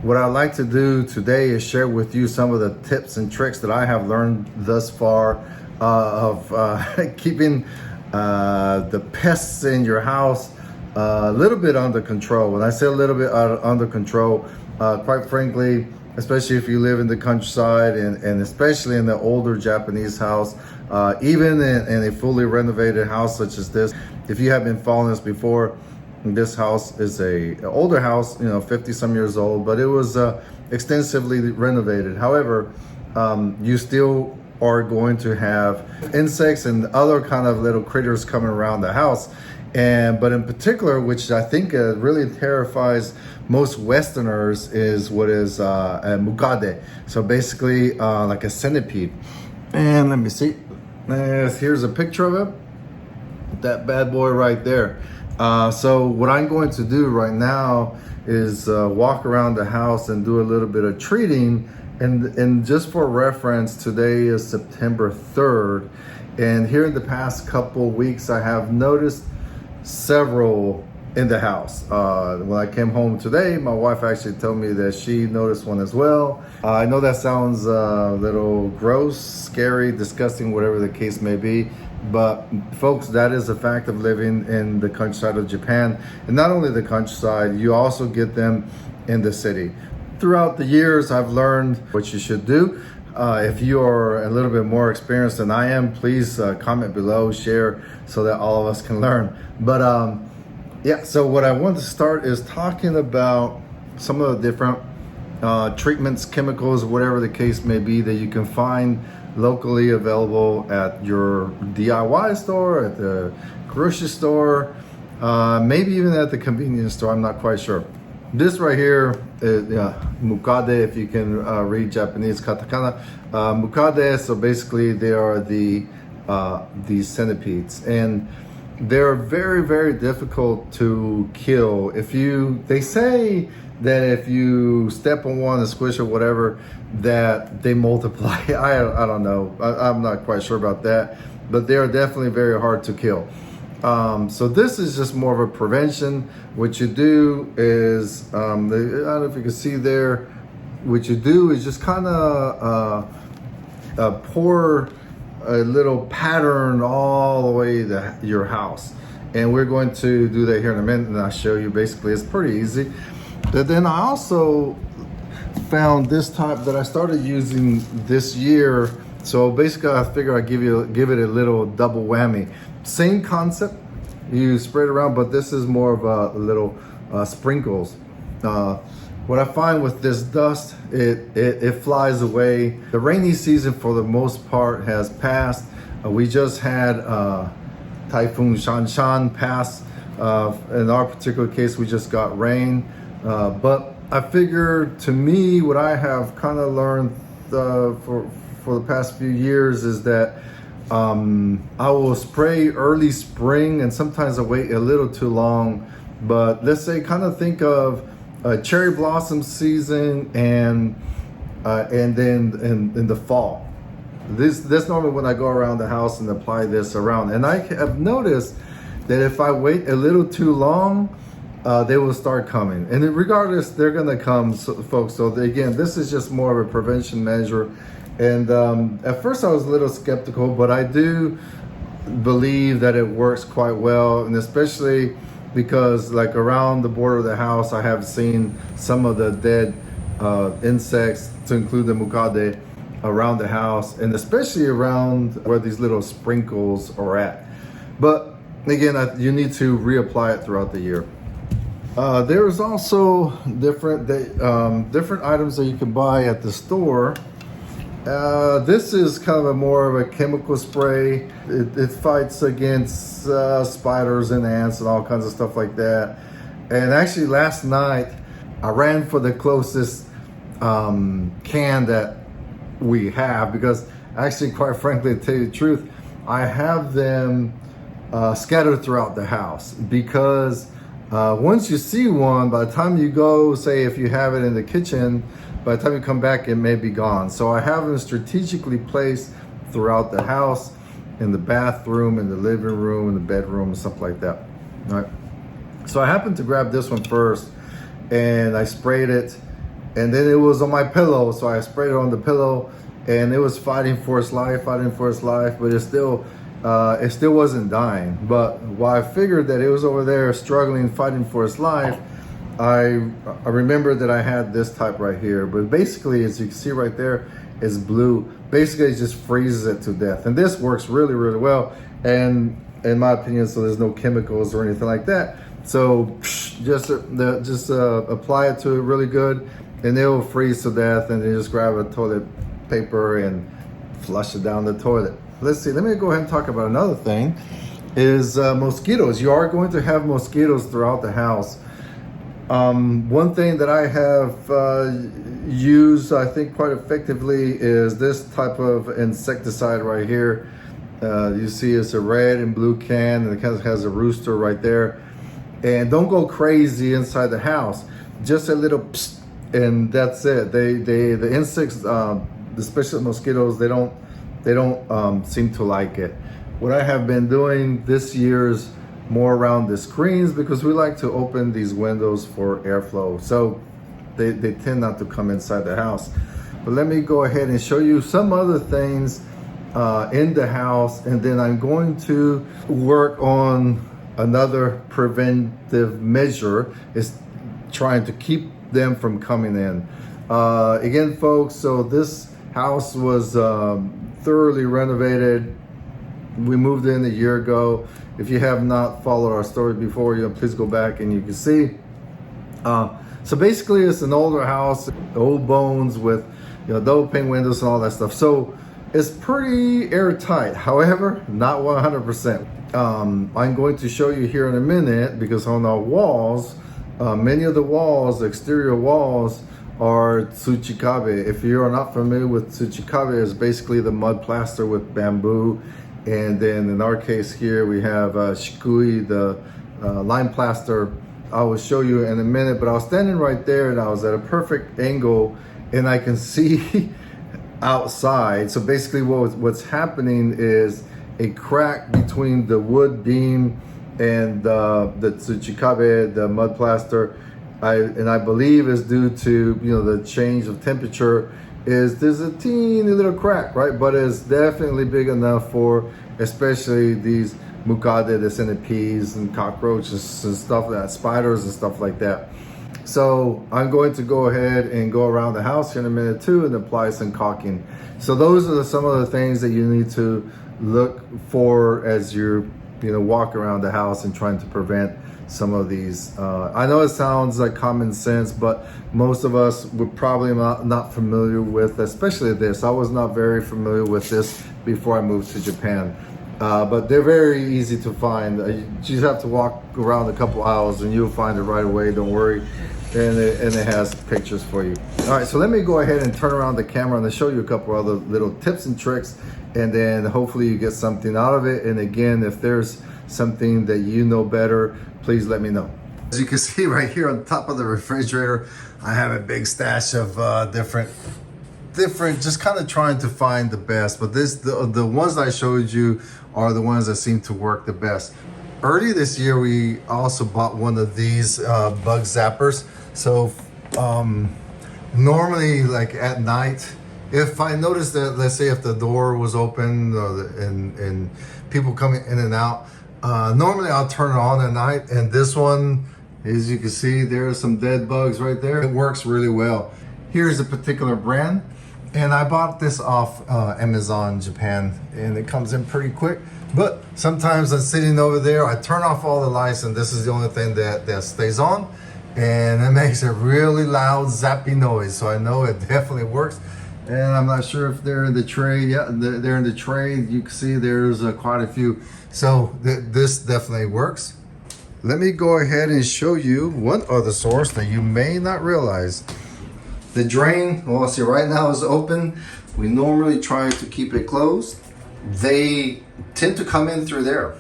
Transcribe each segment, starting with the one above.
what I'd like to do today is share with you some of the tips and tricks that I have learned thus far of keeping the pests in your house a little bit under control. When I say a little bit under control, quite frankly, especially if you live in the countryside and especially in the older Japanese house, even in a fully renovated house such as this. If you have been following us before, this house is an older house, 50 some years old, but it was extensively renovated. However, you still are going to have insects and other kind of little critters coming around the house. But in particular, which I think really terrifies most Westerners, is what is a Mukade. So basically like a centipede. And let me see. Here's a picture of it. That bad boy right there. So what I'm going to do right now is walk around the house and do a little bit of treating. And just for reference, today is September 3rd. And here in the past couple weeks, I have noticed several in the house. When I came home today, my wife actually told me that she noticed one as well. I know that sounds a little gross, scary, disgusting, whatever the case may be. But folks, that is a fact of living in the countryside of Japan. And not only the countryside, you also get them in the city. Throughout the years, I've learned what you should do. If you are a little bit more experienced than I am, please comment below, share, so that all of us can learn. But yeah, so what I want to start is talking about some of the different treatments, chemicals, whatever the case may be, that you can find locally available at your DIY store, at the grocery store, maybe even at the convenience store. I'm not quite sure. This right here is Mukade, if you can read Japanese, katakana. Mukade, so basically they are these centipedes, and they're very, very difficult to kill. They say that if you step on one and squish or whatever, that they multiply. I don't know. I'm not quite sure about that, but they are definitely very hard to kill. So this is just more of a prevention. What you do is, I don't know if you can see there, what you do is just kind of pour a little pattern all the way to your house. And we're going to do that here in a minute, and I'll show you. Basically, it's pretty easy. But then I also found this type that I started using this year. So basically, I figure I'd give it a little double whammy. Same concept, you spray it around, but this is more of a little sprinkles. What I find with this dust, it flies away. The rainy season for the most part has passed. We just had Typhoon Shanshan pass. In our particular case, we just got rain. But I figure, to me, what I have kind of learned for the past few years is that I will spray early spring, and sometimes I wait a little too long. But let's say, kind of think of cherry blossom season and then in the fall. This normally when I go around the house and apply this around. And I have noticed that if I wait a little too long, they will start coming. And regardless, they're gonna come, folks. So again, this is just more of a prevention measure. And at first I was a little skeptical, but I do believe that it works quite well. And especially because, like, around the border of the house, I have seen some of the dead insects, to include the Mukade, around the house, and especially around where these little sprinkles are at. But again, you need to reapply it throughout the year. There's also different items that you can buy at the store. This is kind of more of a chemical spray. It fights against spiders and ants and all kinds of stuff like that. And actually last night, I ran for the closest can that we have, because actually, quite frankly, to tell you the truth, I have them scattered throughout the house, because once you see one, by the time you go, say if you have it in the kitchen, by the time you come back, it may be gone. So I have them strategically placed throughout the house, in the bathroom, in the living room, in the bedroom, and stuff like that. All right. So I happened to grab this one first, and I sprayed it, and then it was on my pillow, so I sprayed it on the pillow, and it was fighting for its life, but it still wasn't dying. But while I figured that it was over there struggling, fighting for its life, I remember that I had this type right here. But basically, as you can see right there, it's blue. Basically, it just freezes it to death, and this works really, really well. And in my opinion, so there's no chemicals or anything like that. So just apply it to it really good, and it will freeze to death. And then just grab a toilet paper and flush it down the toilet. Let's see. Let me go ahead and talk about another thing. Is mosquitoes. You are going to have mosquitoes throughout the house. One thing that I have used, I think, quite effectively is this type of insecticide right here. You see it's a red and blue can, and it kind of has a rooster right there. And don't go crazy inside the house. Just a little psst, and that's it. The insects, especially mosquitoes, they don't seem to like it. What I have been doing this year's more around the screens, because we like to open these windows for airflow, so they tend not to come inside the house. But let me go ahead and show you some other things in the house, and then I'm going to work on another preventive measure, is trying to keep them from coming in. Again, folks, so this house was thoroughly renovated. We moved in a year ago. If you have not followed our story before, please go back and you can see. So basically, it's an older house, old bones with double pane windows and all that stuff. So it's pretty airtight. However, not 100%. I'm going to show you here in a minute, because on our walls, many of the walls, exterior walls, are tsuchikabe. If you are not familiar with tsuchikabe, it's basically the mud plaster with bamboo. And then in our case here, we have shikui, the lime plaster. I will show you in a minute, but I was standing right there and I was at a perfect angle and I can see outside. So basically what's happening is a crack between the wood beam and the tsuchikabe, the mud plaster. I believe is due to the change of temperature. There's a teeny little crack, right? But it's definitely big enough for especially these Mukade, the centipedes and cockroaches and stuff, that spiders and stuff like that. So I'm going to go ahead and go around the house here in a minute too and apply some caulking. So those are some of the things that you need to look for as you walk around the house and trying to prevent some of these. I know it sounds like common sense, but most of us were probably not familiar with, especially this. I was not very familiar with this before I moved to Japan. But they're very easy to find. You just have to walk around a couple hours and you'll find it right away, don't worry. And it has pictures for you. All right, so let me go ahead and turn around the camera and show you a couple other little tips and tricks, and then hopefully you get something out of it. And again, if there's something that you know better, please let me know. As you can see right here on top of the refrigerator, I have a big stash of different, just kind of trying to find the best. But the ones I showed you are the ones that seem to work the best. Early this year, we also bought one of these bug zappers. So normally, like at night, if I noticed that, let's say if the door was open and people coming in and out, normally I'll turn it on at night. And this one, as you can see, there are some dead bugs right there. It works really well. Here's a particular brand, and I bought this off Amazon Japan, and it comes in pretty quick. But sometimes I'm sitting over there, I turn off all the lights, and this is the only thing that stays on, and it makes a really loud zappy noise. So I know it definitely works. And I'm not sure if they're in the tray. Yeah, they're in the tray. You can see there's quite a few. So this definitely works. Let me go ahead and show you one other source that you may not realize. The drain, well, see right now is open. We normally try to keep it closed. They tend to come in through there.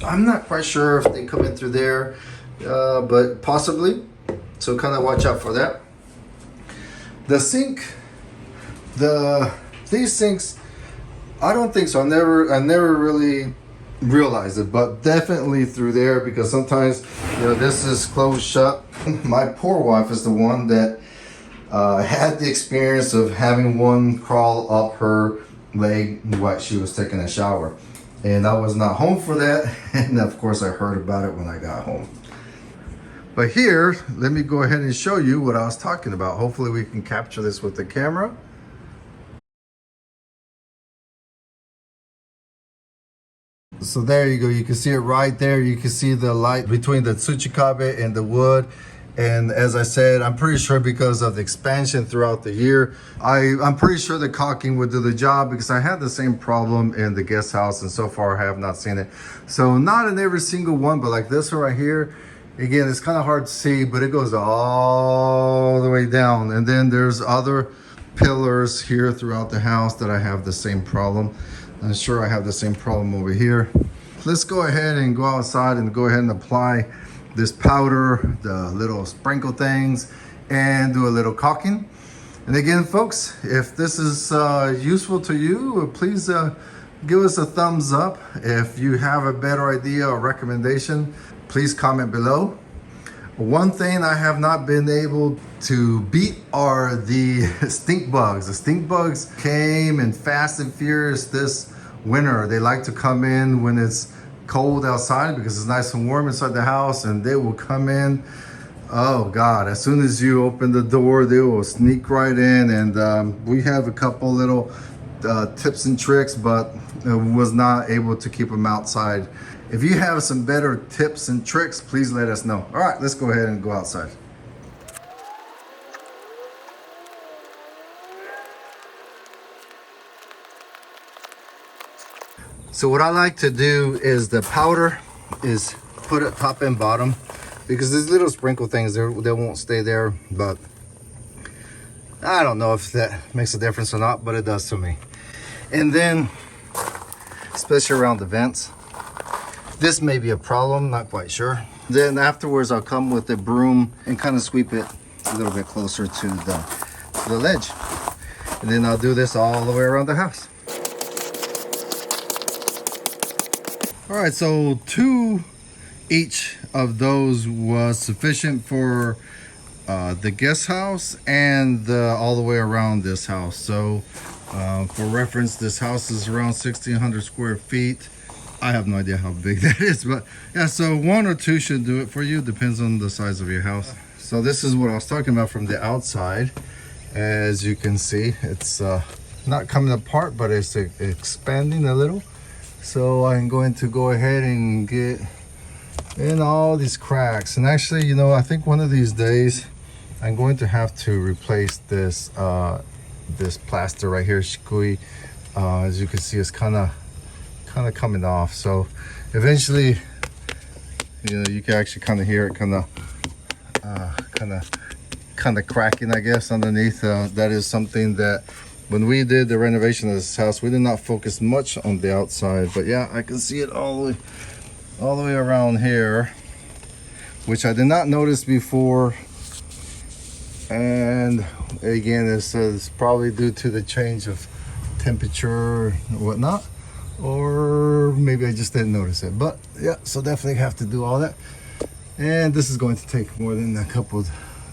I'm not quite sure if they come in through there, but possibly. So kind of watch out for that. The sink, these sinks, I don't think so. I never really realized it, but definitely through there, because sometimes this is closed shut. My poor wife is the one that had the experience of having one crawl up her leg while she was taking a shower. And I was not home for that. And of course I heard about it when I got home. But here, let me go ahead and show you what I was talking about. Hopefully we can capture this with the camera. So there you go. You can see it right there. You can see the light between the Tsuchikabe and the wood. And as I said, I'm pretty sure because of the expansion throughout the year, I'm pretty sure the caulking would do the job, because I had the same problem in the guest house and so far I have not seen it. So not in every single one, but like this one right here, again, it's kind of hard to see, but it goes all the way down. And then there's other pillars here throughout the house that I have the same problem. I'm sure I have the same problem over here. Let's go ahead and go outside and go ahead and apply this powder, the little sprinkle things, and do a little caulking. And again, folks, if this is useful to you, please give us a thumbs up. If you have a better idea or recommendation, please comment below. One thing I have not been able to beat are the stink bugs. The stink bugs came in fast and furious this winter. They like to come in when it's cold outside because it's nice and warm inside the house, and they will come in. Oh God, as soon as you open the door, they will sneak right in. And we have a couple little tips and tricks, but was not able to keep them outside. If you have some better tips and tricks, please let us know. All right, let's go ahead and go outside. So what I like to do is the powder is put it top and bottom, because these little sprinkle things, they won't stay there. But I don't know if that makes a difference or not, but it does to me. And then, especially around the vents, this may be a problem, not quite sure. Then afterwards, I'll come with a broom and kind of sweep it a little bit closer to the ledge. And then I'll do this all the way around the house. All right, so 2 each of those was sufficient for the guest house and all the way around this house. So for reference, this house is around 1,600 square feet. I have no idea how big that is, but yeah, so 1 or 2 should do it for you. Depends on the size of your house. So this is what I was talking about from the outside. As you can see, it's not coming apart, but it's expanding a little. So I'm going to go ahead and get in all these cracks. And actually, you know, I think one of these days I'm going to have to replace this this plaster right here, shikui. As you can see, it's kind of coming off. So eventually, you know, you can actually kind of hear it kind of cracking, I guess, underneath. That is something that when we did the renovation of this house, we did not focus much on the outside. But yeah, I can see it all the way around here, which I did not notice before. And again, it's probably due to the change of temperature and whatnot, or maybe I just didn't notice it. But yeah, so definitely have to do all that. And this is going to take more than a couple of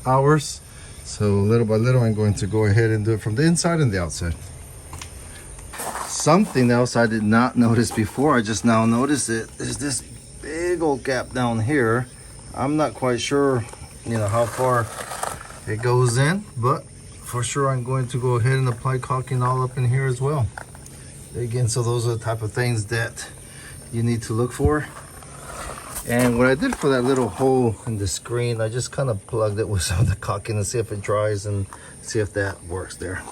hours. So little by little, I'm going to go ahead and do it from the inside and the outside. Something else I did not notice before, I just now noticed it, is this big old gap down here. I'm not quite sure, you know, how far it goes in, but for sure I'm going to go ahead and apply caulking all up in here as well. Again, so those are the type of things that you need to look for. And what I did for that little hole in the screen, I just kind of plugged it with some of the caulking and see if it dries and see if that works there.